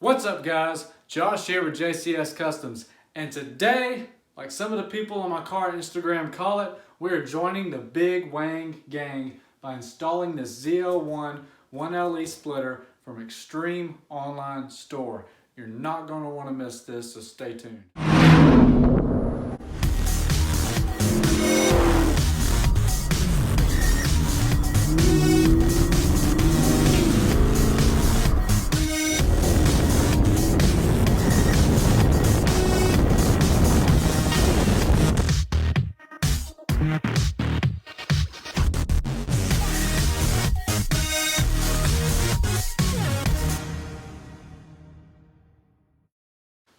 What's up guys, Josh here with JCS Customs, and today, like some of the people on my car Instagram call it, we're joining the Big Wang gang by installing the ZL1 1LE splitter from Extreme Online Store. You're not going to want to miss this, so stay tuned.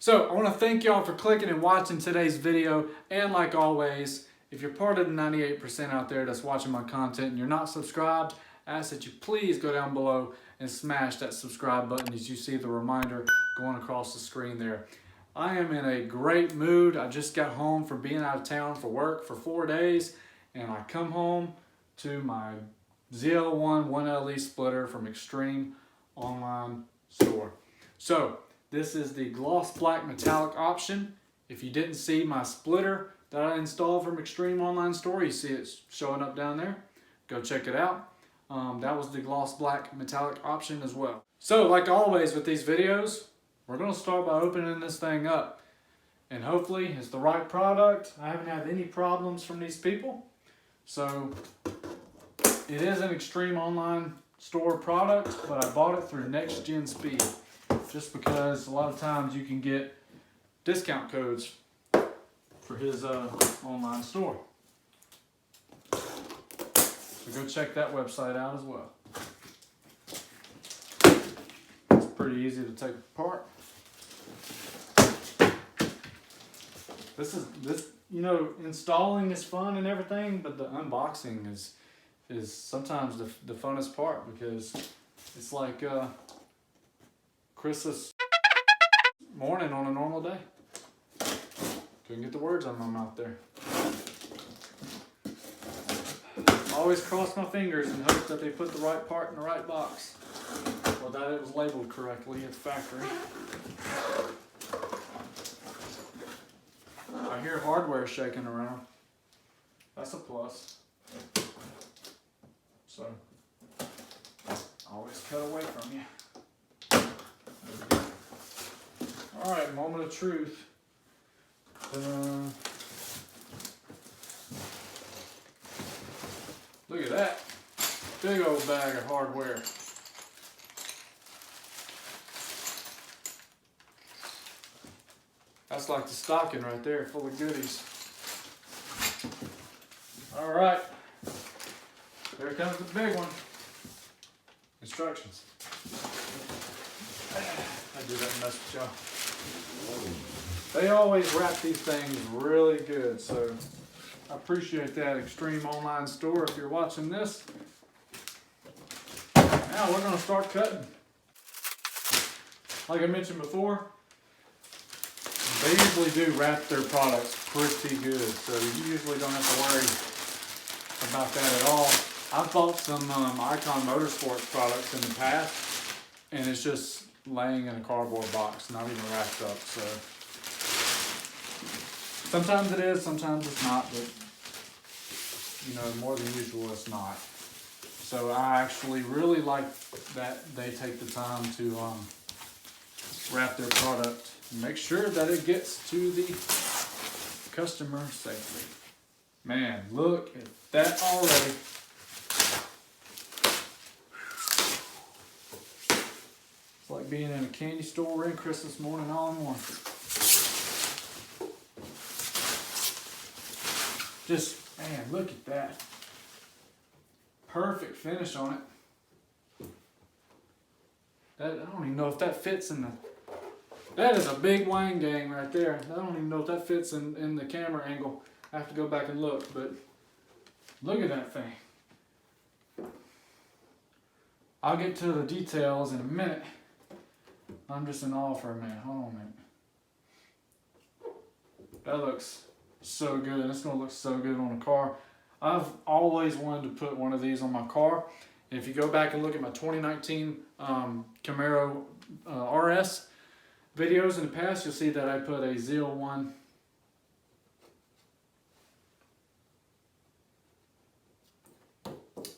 So I want to thank y'all for clicking and watching today's video, and like always, if you're part of the 98% out there that's watching my content and you're not subscribed, I ask that you please go down below and smash that subscribe button as you see the reminder going across the screen there. I am in a great mood. I just got home from being out of town for work for 4 days, and I come home to my ZL1 1LE splitter from Extreme Online Store. So this is the gloss black metallic option. If you didn't see my splitter that I installed from Extreme Online Store, you see it showing up down there. Go check it out. That was the gloss black metallic option as well. So like always with these videos, we're going to start by opening this thing up. And hopefully it's the right product. I haven't had any problems from these people. So it is an Extreme Online Store product, but I bought it through Next Gen Speed, just because a lot of times you can get discount codes for his online store. So go check that website out as well. It's pretty easy to take apart. You know, installing is fun and everything, but the unboxing is sometimes the funnest part, because it's like Christmas morning on a normal day. Couldn't get the words out of my mouth there. Always cross my fingers and hope that they put the right part in the right box, or that it was labeled correctly at the factory. I hear hardware shaking around. That's a plus. So, always cut away from you. Alright, moment of truth. Look at that. Big old bag of hardware. That's like the stocking right there, full of goodies. Alright. Here comes the big one. Instructions. I do that mess with y'all. They always wrap these things really good, so I appreciate that, Extreme Online Store, if you're watching this. Now we're going to start cutting. Like I mentioned before, they usually do wrap their products pretty good, so you usually don't have to worry about that at all. I've bought some Icon Motorsports products in the past, and it's just laying in a cardboard box, not even wrapped up. So sometimes it is, sometimes it's not, but you know, more than usual it's not. So I actually really like that they take the time to wrap their product and make sure that it gets to the customer safely. Man, look at that already. It's like being in a candy store and Christmas morning all in one. Just, man, look at that. Perfect finish on it. I don't even know if that fits in the... That is a big Wang gang right there. I don't even know if that fits in the camera angle. I have to go back and look, but look at that thing. I'll get to the details in a minute. I'm just in awe for a minute. Hold on a minute. That looks so good, and it's going to look so good on a car. I've always wanted to put one of these on my car. And if you go back and look at my 2019 Camaro RS, videos in the past, you'll see that I put a ZL1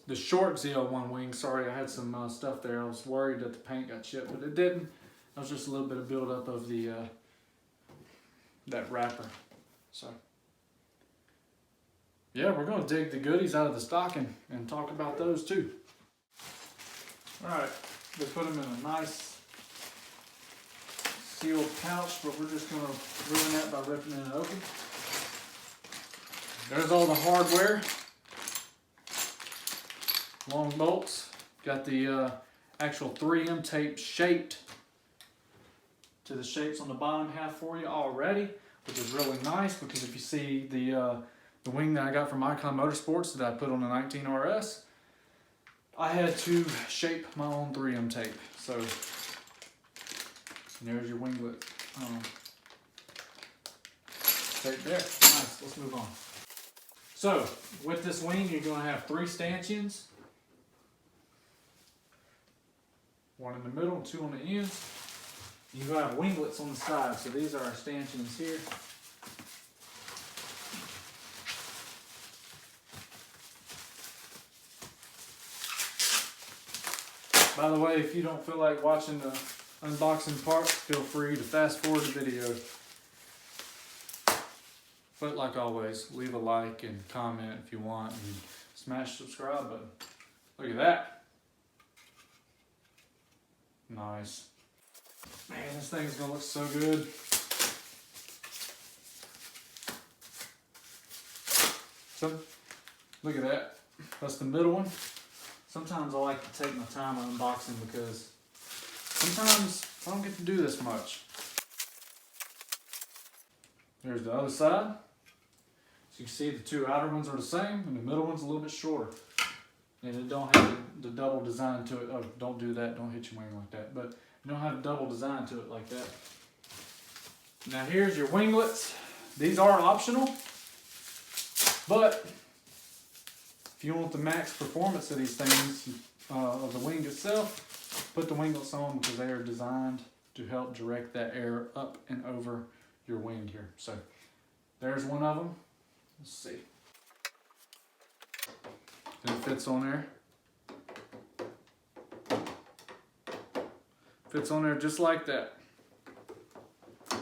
the short ZL1 wing. Sorry, I had some stuff there. I was worried that the paint got chipped, but it didn't. That was just a little bit of buildup of the that wrapper. So yeah, we're gonna dig the goodies out of the stocking and talk about those too. All right, they put them in a nice sealed pouch, but we're just gonna ruin that by ripping it open. There's all the hardware. Long bolts. Got the actual 3M tape shaped to the shapes on the bottom half for you already, which is really nice because if you see the wing that I got from Icon Motorsports that I put on the 19 RS, I had to shape my own 3M tape. So there's your winglet tape there. Nice. Let's move on. So with this wing, you're going to have 3 stanchions. 1 in the middle and 2 on the ends. You're going to have winglets on the side. So these are our stanchions here. By the way, if you don't feel like watching the unboxing part, feel free to fast forward the video. But like always, leave a like and comment if you want, and smash the subscribe button. Look at that. Nice. Man, this thing is gonna look so good. So, look at that. That's the middle one. Sometimes I like to take my time on unboxing because sometimes I don't get to do this much. There's the other side. So you can see the 2 outer ones are the same and the middle one's a little bit shorter. And it don't have the double design to it. Oh, don't do that. Don't hit your wing like that. But you don't have a double design to it like that. Now here's your winglets. These are optional. But if you want the max performance of these things, of the wing itself, put the winglets on because they are designed to help direct that air up and over your wing here. So there's one of them. Let's see. It fits on there. Fits on there just like that. So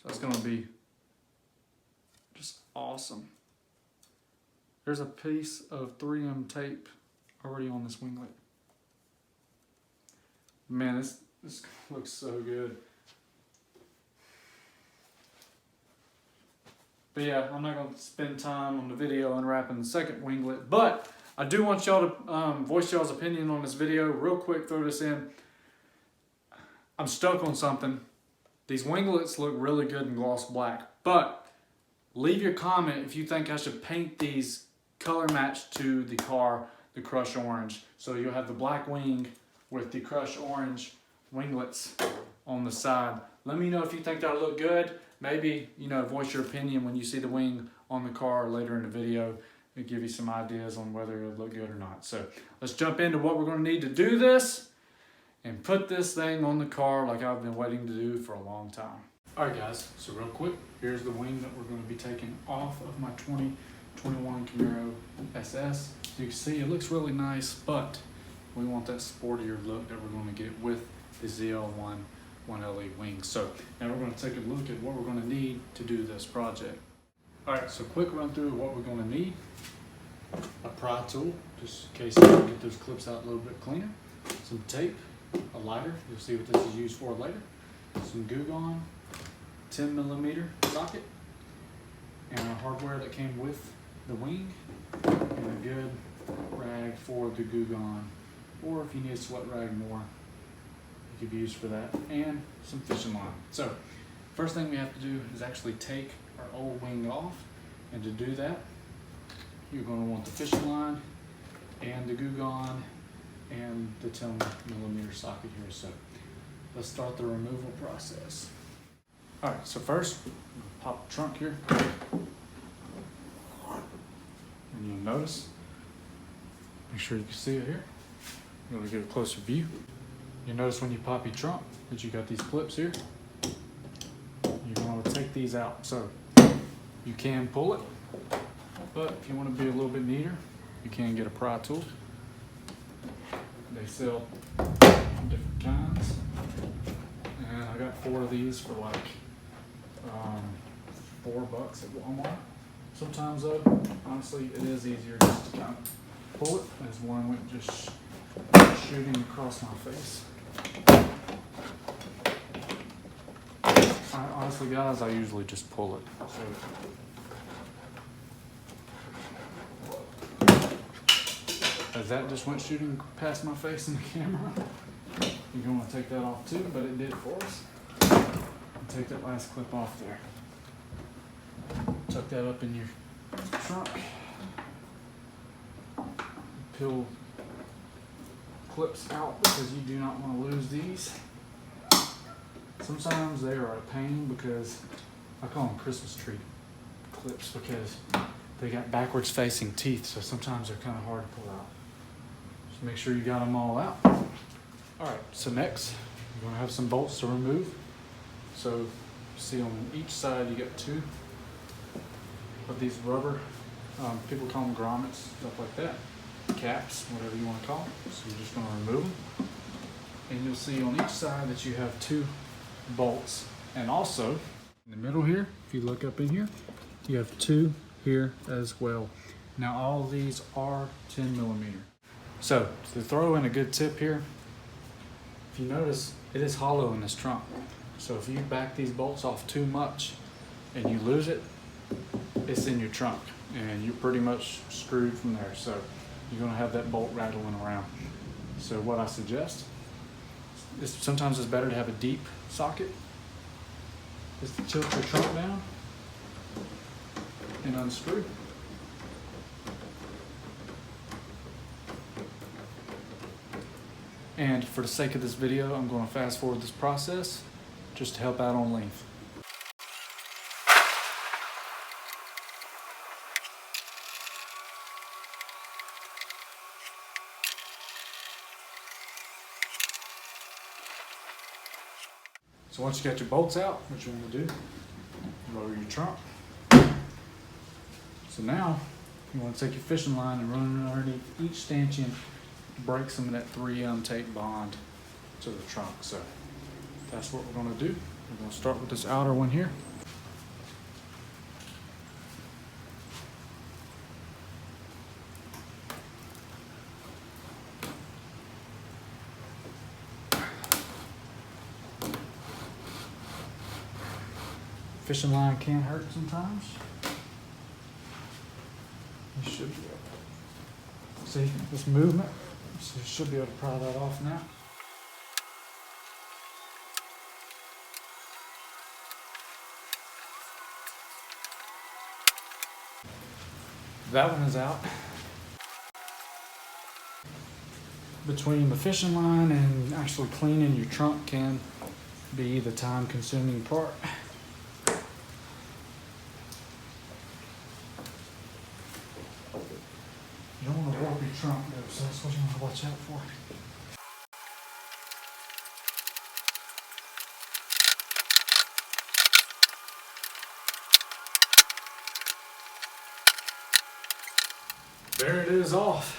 that's going to be just awesome. There's a piece of 3M tape already on this winglet. Man, this looks so good. But yeah, I'm not going to spend time on the video unwrapping the second winglet, but I do want y'all to voice y'all's opinion on this video. Real quick, throw this in. I'm stuck on something. These winglets look really good in gloss black, but leave your comment if you think I should paint these color match to the car, the crushed orange. So you'll have the black wing with the crushed orange winglets on the side. Let me know if you think that'll look good. Maybe, you know, voice your opinion when you see the wing on the car later in the video and give you some ideas on whether it'll look good or not. So let's jump into what we're going to need to do this and put this thing on the car like I've been waiting to do for a long time. All right, guys, so real quick, here's the wing that we're going to be taking off of my 2021 Camaro SS. So you can see it looks really nice, but we want that sportier look that we're going to get with the ZL1 1LE wing. So now we're going to take a look at what we're going to need to do this project. All right, so quick run through of what we're going to need. A pry tool, just in case I can get those clips out a little bit cleaner. Some tape, a lighter, you'll see what this is used for later. Some Goo Gone, 10mm socket, and our hardware that came with the wing, and a good rag for the Goo Gone, or if you need a sweat rag more, it could be used for that, and some fishing line. So first thing we have to do is actually take our old wing off, and to do that you're going to want the fishing line and the Goo Gone and the 10mm socket here. So let's start the removal process. Alright, so first pop the trunk here, and you'll notice, make sure you can see it here. You're going to get a closer view. You'll notice when you pop your trunk that you got these clips here. these out. So you can pull it, but if you want to be a little bit neater, you can get a pry tool. They sell different kinds, and I got 4 of these for like $4 at Walmart. Sometimes though, honestly, it is easier just to kind of pull it, as one went just shooting across my face. Honestly guys, I usually just pull it. So, as that just went shooting past my face in the camera, you're going to take that off too, but it did for us. And take that last clip off there. Tuck that up in your trunk. Peel clips out because you do not want to lose these. Sometimes they are a pain because I call them Christmas tree clips because they got backwards facing teeth, so sometimes they're kind of hard to pull out. Just make sure you got them all out. Alright, so next you're going to have some bolts to remove. So see on each side you got 2 of these rubber, people call them grommets, stuff like that. Caps, whatever you want to call them. So you're just going to remove them. And you'll see on each side that you have 2 bolts. And also, in the middle here, if you look up in here, you have 2 here as well. Now all of these are 10mm. So to throw in a good tip here, if you notice, it is hollow in this trunk. So if you back these bolts off too much and you lose it, it's in your trunk and you're pretty much screwed from there. So you're going to have that bolt rattling around. So what I suggest is sometimes it's better to have a deep socket. Just to tilt your trunk down and unscrew. And for the sake of this video, I'm going to fast forward this process just to help out on length. So once you got your bolts out, what you want to do, lower your trunk. So now you want to take your fishing line and run it underneath each stanchion, break some of that 3M tape bond to the trunk. So that's what we're going to do. We're going to start with this outer one here. Fishing line can hurt sometimes. You should be able to see this movement. So you should be able to pry that off now. That one is out. Between the fishing line and actually cleaning your trunk can be the time-consuming part. You don't want to warp your trunk though, so that's what you want to watch out for. There it is off.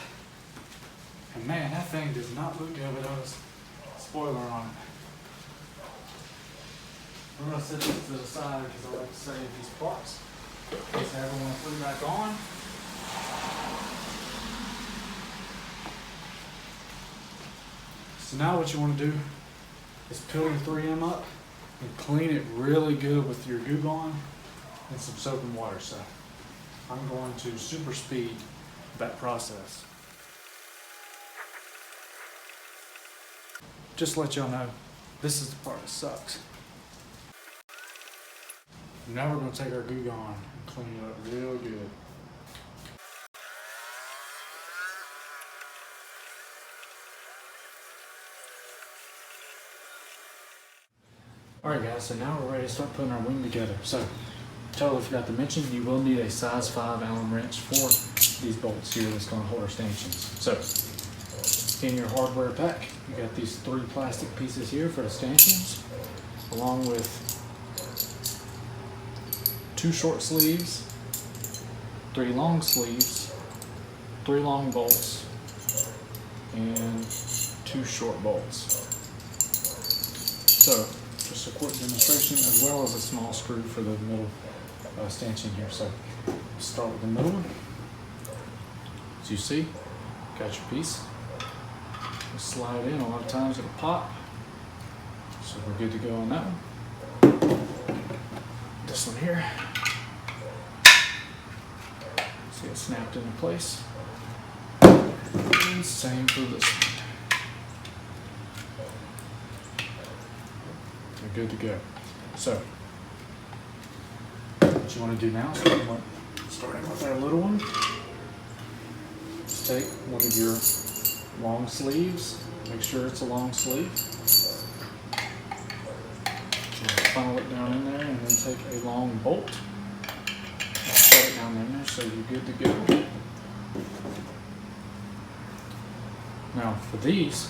And man, that thing does not look good without a spoiler on it. We're going to set this to the side because I like to save these parts. In case I ever want to put it back on. So now what you want to do is peel your 3M up and clean it really good with your Goo Gone and some soap and water. So I'm going to super speed that process. Just to let y'all know, this is the part that sucks. Now we're going to take our Goo Gone and clean it up real good. Alright guys, so now we're ready to start putting our wing together. So, totally forgot to mention, you will need a size 5 Allen wrench for these bolts here that's going to hold our stanchions. So, in your hardware pack, you got these 3 plastic pieces here for the stanchions, along with 2 short sleeves, 3 long sleeves, 3 long bolts, and 2 short bolts. So, just a quick demonstration as well as a small screw for the middle stanchion here. So, start with the middle one. As you see, got your piece. Just slide it in. A lot of times it'll pop. So we're good to go on that one. This one here. See it snapped into place. And same for this one. We're good to go. So, what you want to do now, starting with our little one, take one of your long sleeves, make sure it's a long sleeve. Funnel it down in there and then take a long bolt and set it down in there so you're good to go. Now for these,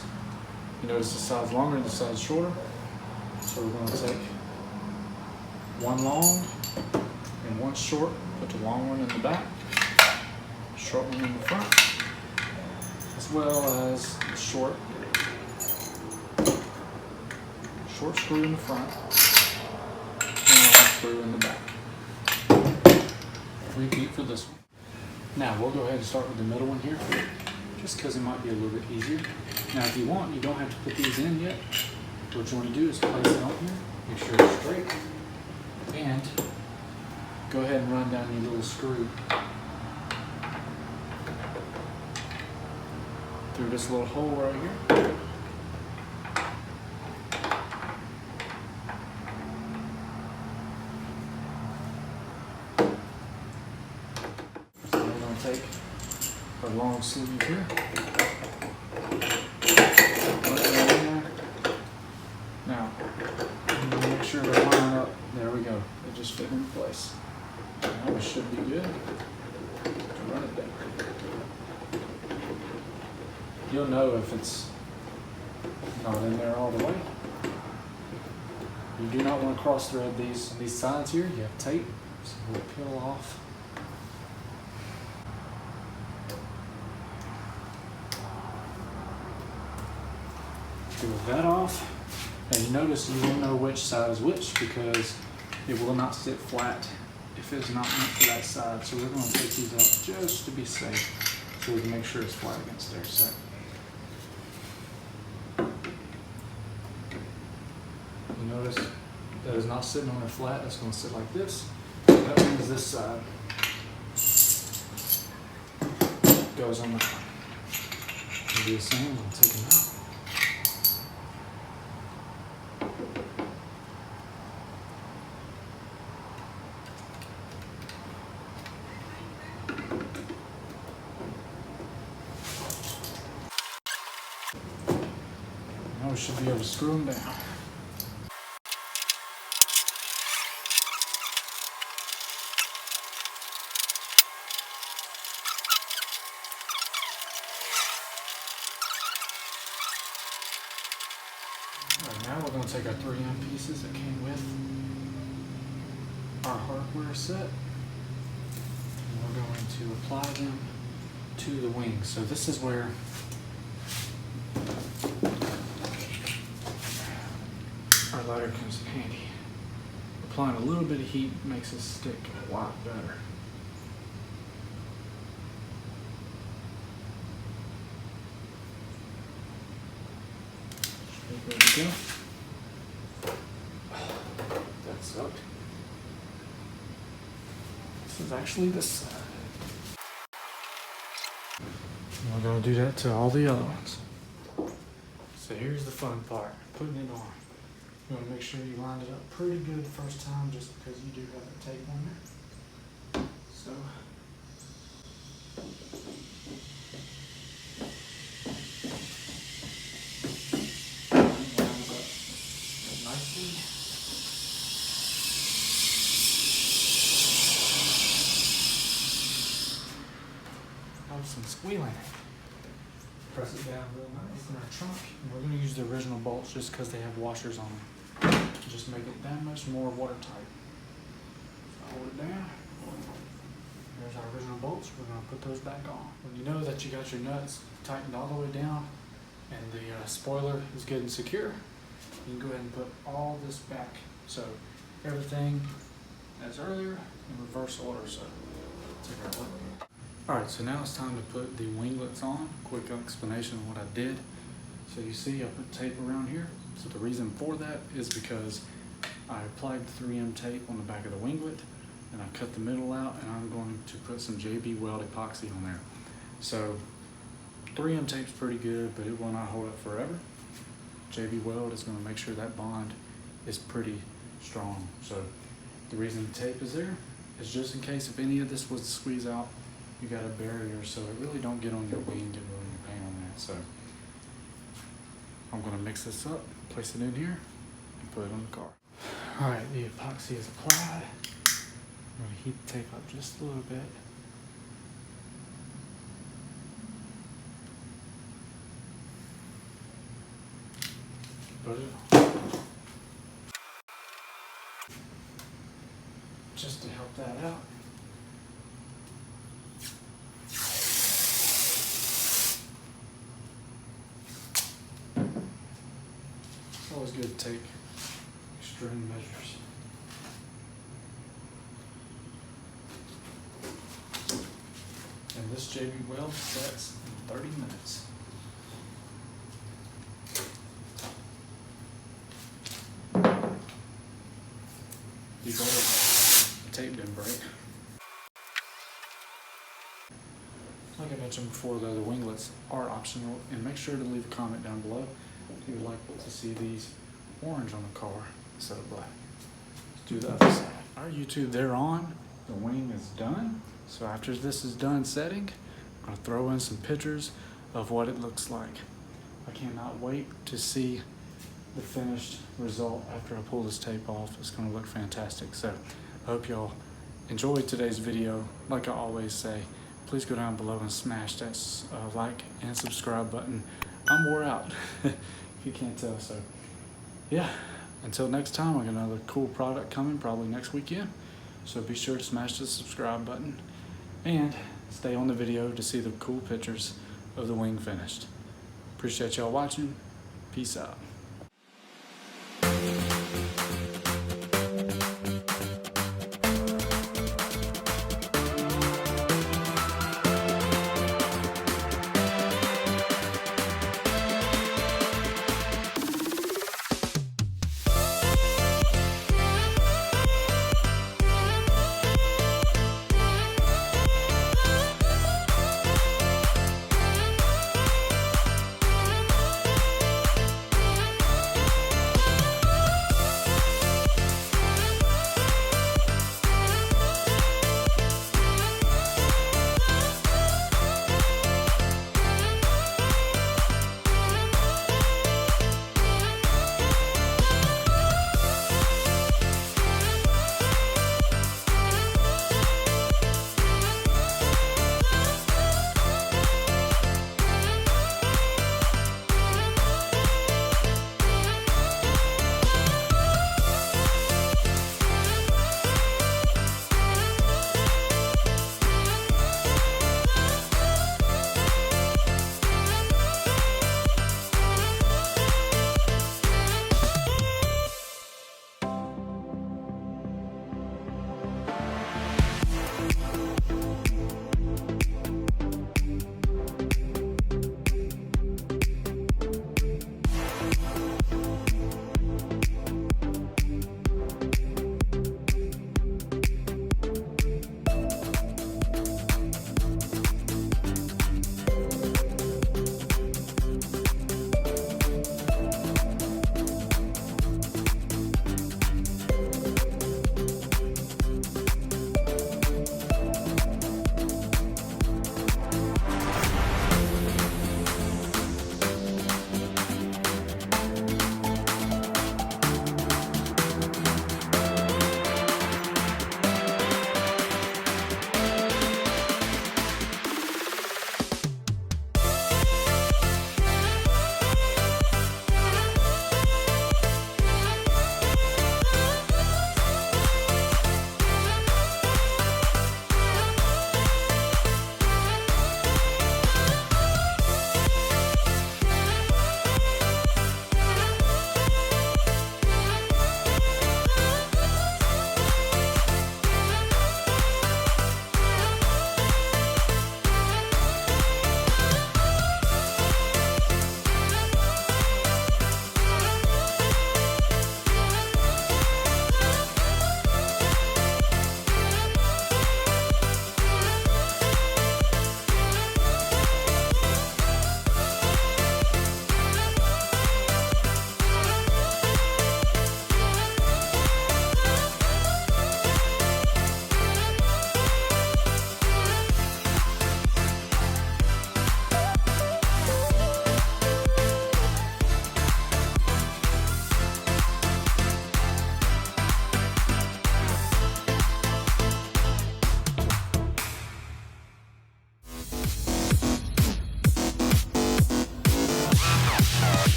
you notice the side's longer and the side's shorter. So we're going to take one long and one short, put the long one in the back, short one in the front, as well as the short screw in the front and a long screw in the back. Repeat for this one. Now we'll go ahead and start with the middle one here, just because it might be a little bit easier. Now if you want, you don't have to put these in yet. What you want to do is place it on here, make sure it's straight, and go ahead and run down your little screw through this little hole right here. So we're going to take our long sleeve here. Now, I'm going to make sure they're lined up. There we go. It just fit in place. Now we should be good to run it down. You'll know if it's not in there all the way. You do not want to cross thread these sides here. You have tape, so we'll peel off. Peel that off. And you notice you will know which side is which because it will not sit flat if it's not meant for that side. So we're going to take these out just to be safe so we can make sure it's flat against there. So you notice that is not sitting on there flat. It's going to sit like this. So that means this side goes on the front. We'll do the same. We'll take them out. Now we should be able to screw them down. Alright, now we're going to take our 3M pieces that came with our hardware set and we're going to apply them to the wings. So this is where our lighter comes in handy. Applying a little bit of heat makes it stick a lot better. There we go. That's up. This is actually this side. And we're going to do that to all the other ones. So here's the fun part, putting it on. You want to make sure you lined it up pretty good the first time just because you do have the tape on there. So nicely. Oh, some squealing. Press it down real nice in our trunk. And we're going to use the original bolts just because they have washers on them. Just make it that much more watertight. hold it down. There's our original bolts. We're going to put those back on. When you know that you got your nuts tightened all the way down and the spoiler is good and secure, you can go ahead and put all this back. So everything as earlier in reverse order. So take our look. Alright, so now it's time to put the winglets on. Quick explanation of what I did. So you see I put tape around here. So the reason for that is because I applied 3M tape on the back of the winglet and I cut the middle out, and I'm going to put some JB Weld epoxy on there. So 3M tape's pretty good, but it will not hold up forever. JB Weld is going to make sure that bond is pretty strong. So the reason the tape is there is just in case if any of this was to squeeze out, you got a barrier so it really don't get on your wing and ruin your paint on that. So I'm going to mix this up, place it in here, and put it on the car. Alright, the epoxy is applied. I'm going to heat the tape up just a little bit. Put it on. Just to help that out. It's always good to take extreme measures. And this JB Weld sets in 30 minutes. You got it. The tape didn't break. Like I mentioned before, though, the winglets are optional, and make sure to leave a comment down below if you would like to see these orange on the car instead of black. Let's do the other side. Our YouTube, they're on. The wing is done. So after this is done setting, I'm going to throw in some pictures of what it looks like. I cannot wait to see the finished result after I pull this tape off. It's going to look fantastic. So I hope y'all enjoyed today's video. Like I always say, please go down below and smash that like and subscribe button. I'm wore out, if you can't tell. So yeah, until next time, I got another cool product coming probably next weekend. So be sure to smash the subscribe button and stay on the video to see the cool pictures of the wing finished. Appreciate y'all watching. Peace out.